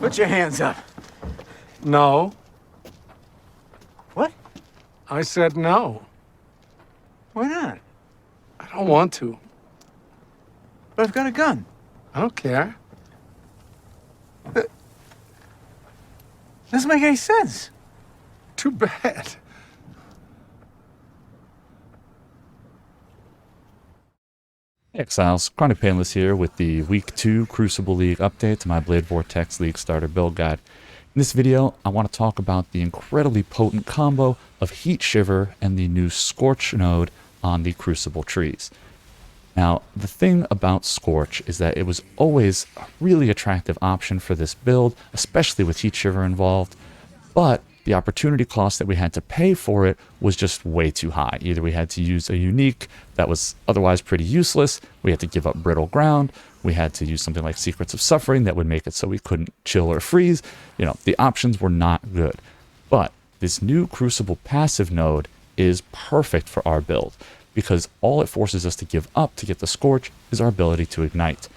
Put your hands up. No. What? I said no. Why not? I don't want to. But I've got a gun. I don't care. Doesn't make any sense. Too bad. Hey Exiles, Chronic Painless here with the Week 2 Crucible League update to my Blade Vortex League Starter Build Guide. In this video, I want to talk about the incredibly potent combo of Heatshiver and the new Scorch node on the Crucible trees. Now, the thing about Scorch is that it was always a really attractive option for this build, especially with Heatshiver involved, but the opportunity cost that we had to pay for it was just way too high. Either we had to use a unique that was otherwise pretty useless, we had to give up Brittle Ground, we had to use something like Secrets of Suffering that would make it so we couldn't chill or freeze. You know, the options were not good. But this new Crucible passive node is perfect for our build, because all it forces us to give up to get the Scorch is our ability to ignite.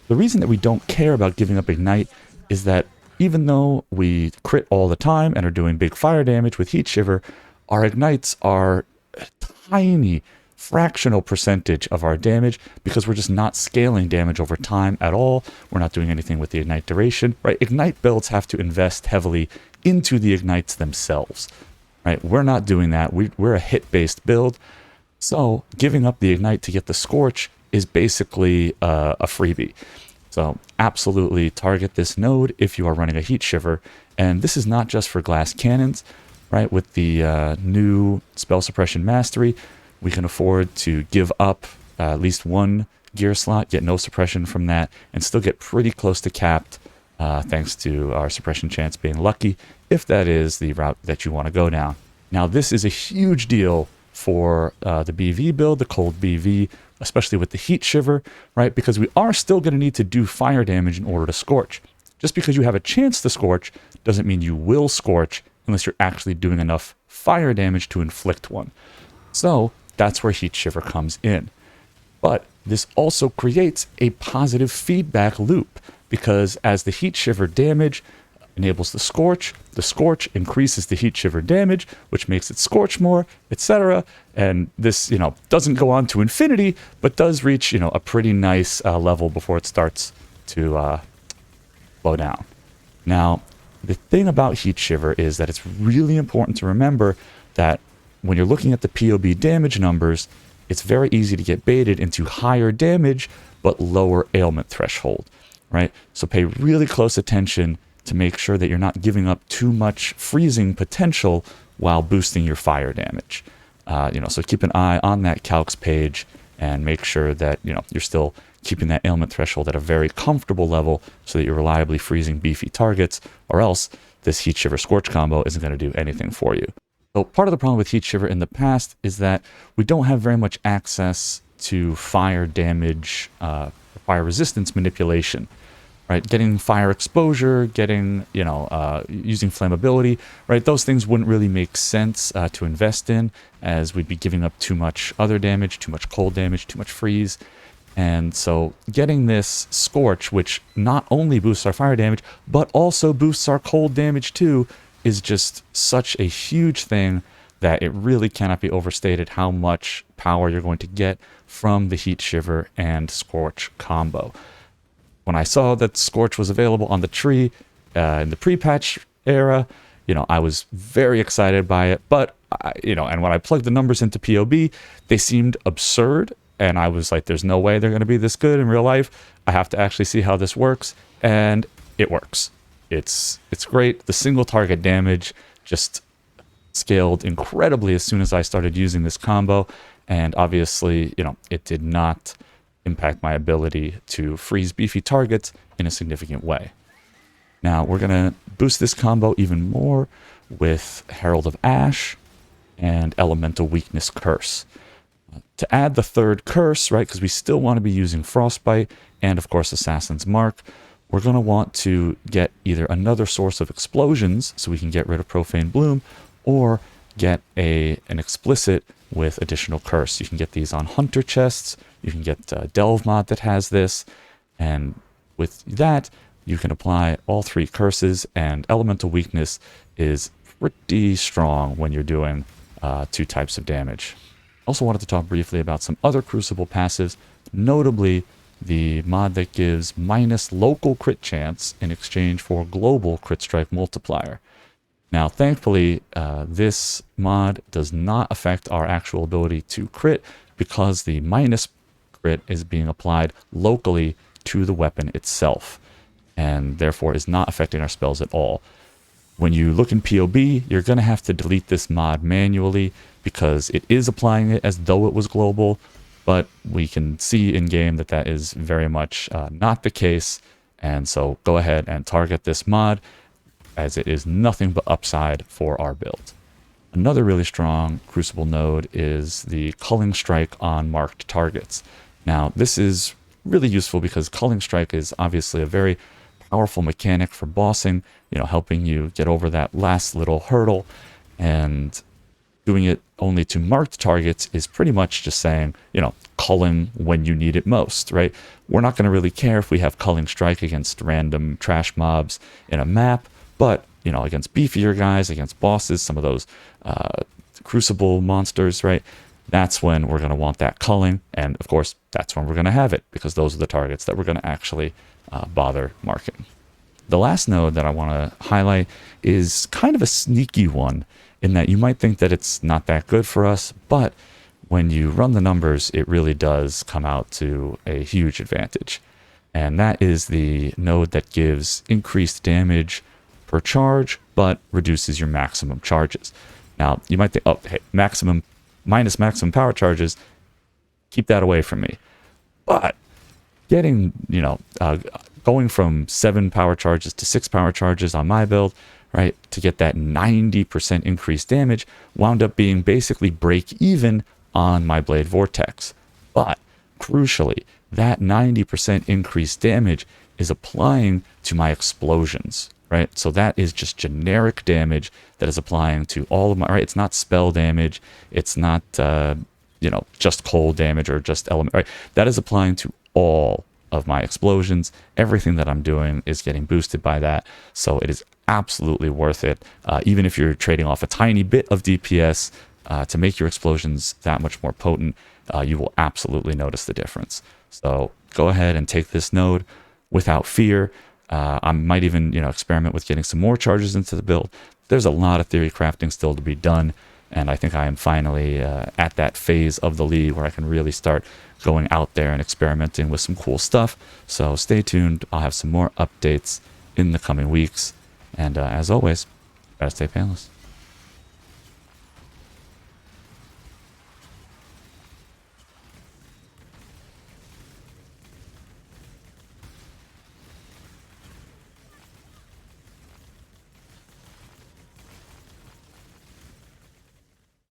The reason that we don't care about giving up ignite is that even though we crit all the time and are doing big fire damage with Heatshiver, our ignites are a tiny fractional percentage of our damage because we're just not scaling damage over time at all. We're not doing anything with the ignite duration, right? Ignite builds have to invest heavily into the ignites themselves, right? We're not doing that. We're a hit-based build. So giving up the ignite to get the Scorch is basically a freebie. So absolutely target this node if you are running a Heatshiver. And this is not just for glass cannons, right? With the new Spell Suppression Mastery, we can afford to give up at least one gear slot, get no suppression from that, and still get pretty close to capped thanks to our suppression chance being lucky, if that is the route that you want to go down. Now, this is a huge deal for the BV build, the Cold BV, especially with the Heatshiver, right? Because we are still going to need to do fire damage in order to Scorch. Just because you have a chance to Scorch doesn't mean you will Scorch unless you're actually doing enough fire damage to inflict one. So that's where Heatshiver comes in. But this also creates a positive feedback loop, because as the Heatshiver damage enables the Scorch increases the Heatshiver damage, which makes it Scorch more, etc. And this, doesn't go on to infinity, but does reach, a pretty nice level before it starts to slow down. Now, the thing about Heatshiver is that it's really important to remember that when you're looking at the POE damage numbers, it's very easy to get baited into higher damage, but lower ailment threshold, right? So pay really close attention to make sure that you're not giving up too much freezing potential while boosting your fire damage. So keep an eye on that calcs page and make sure that, you're still keeping that ailment threshold at a very comfortable level so that you're reliably freezing beefy targets, or else this Heatshiver Scorch combo isn't going to do anything for you. So part of the problem with Heatshiver in the past is that we don't have very much access to fire damage, fire resistance manipulation. Right, getting fire exposure, getting, using flammability, right? Those things wouldn't really make sense to invest in, as we'd be giving up too much other damage, too much cold damage, too much freeze. And so getting this Scorch, which not only boosts our fire damage, but also boosts our cold damage too, is just such a huge thing that it really cannot be overstated how much power you're going to get from the Heatshiver and Scorch combo. When I saw that Scorch was available on the tree in the pre-patch era, I was very excited by it. But, and when I plugged the numbers into POB, they seemed absurd. And I was like, there's no way they're going to be this good in real life. I have to actually see how this works. And it works. It's great. The single target damage just scaled incredibly as soon as I started using this combo. And obviously, it did not impact my ability to freeze beefy targets in a significant way. Now, we're going to boost this combo even more with Herald of Ash and Elemental Weakness Curse. To add the third curse, right, because we still want to be using Frostbite and, of course, Assassin's Mark, we're going to want to get either another source of explosions so we can get rid of Profane Bloom, or get an explicit with additional curse. You can get these on Hunter chests. You can get Delve mod that has this. And with that, you can apply all 3 curses, and elemental weakness is pretty strong when you're doing 2 types of damage. Also wanted to talk briefly about some other Crucible passives, notably the mod that gives minus local crit chance in exchange for global crit strike multiplier. Now, thankfully, this mod does not affect our actual ability to crit because the minus crit is being applied locally to the weapon itself, and therefore is not affecting our spells at all. When you look in POB, you're going to have to delete this mod manually because it is applying it as though it was global, but we can see in game that that is very much not the case, and so go ahead and target this mod as it is nothing but upside for our build. Another really strong Crucible node is the Culling Strike on marked targets. Now, this is really useful because Culling Strike is obviously a very powerful mechanic for bossing, helping you get over that last little hurdle, and doing it only to marked targets is pretty much just saying, culling when you need it most, right? We're not going to really care if we have Culling Strike against random trash mobs in a map, but, against beefier guys, against bosses, some of those Crucible monsters, right? That's when we're going to want that culling, and of course, that's when we're going to have it, because those are the targets that we're going to actually bother marking. The last node that I want to highlight is kind of a sneaky one, in that you might think that it's not that good for us, but when you run the numbers, it really does come out to a huge advantage. And that is the node that gives increased damage per charge, but reduces your maximum charges. Now, you might think, oh, hey, minus maximum power charges, keep that away from me. But getting, going from 7 power charges to 6 power charges on my build, right, to get that 90% increased damage, wound up being basically break even on my Blade Vortex. But crucially, that 90% increased damage is applying to my explosions, right? So that is just generic damage that is applying to all of my, right? It's not spell damage. It's not, just cold damage or just element, right? That is applying to all of my explosions. Everything that I'm doing is getting boosted by that. So it is absolutely worth it. Even if you're trading off a tiny bit of DPS to make your explosions that much more potent, you will absolutely notice the difference. So go ahead and take this node without fear. I might even, experiment with getting some more charges into the build. There's a lot of theory crafting still to be done, and I think I am finally at that phase of the league where I can really start going out there and experimenting with some cool stuff. So stay tuned. I'll have some more updates in the coming weeks. And as always, gotta stay painless.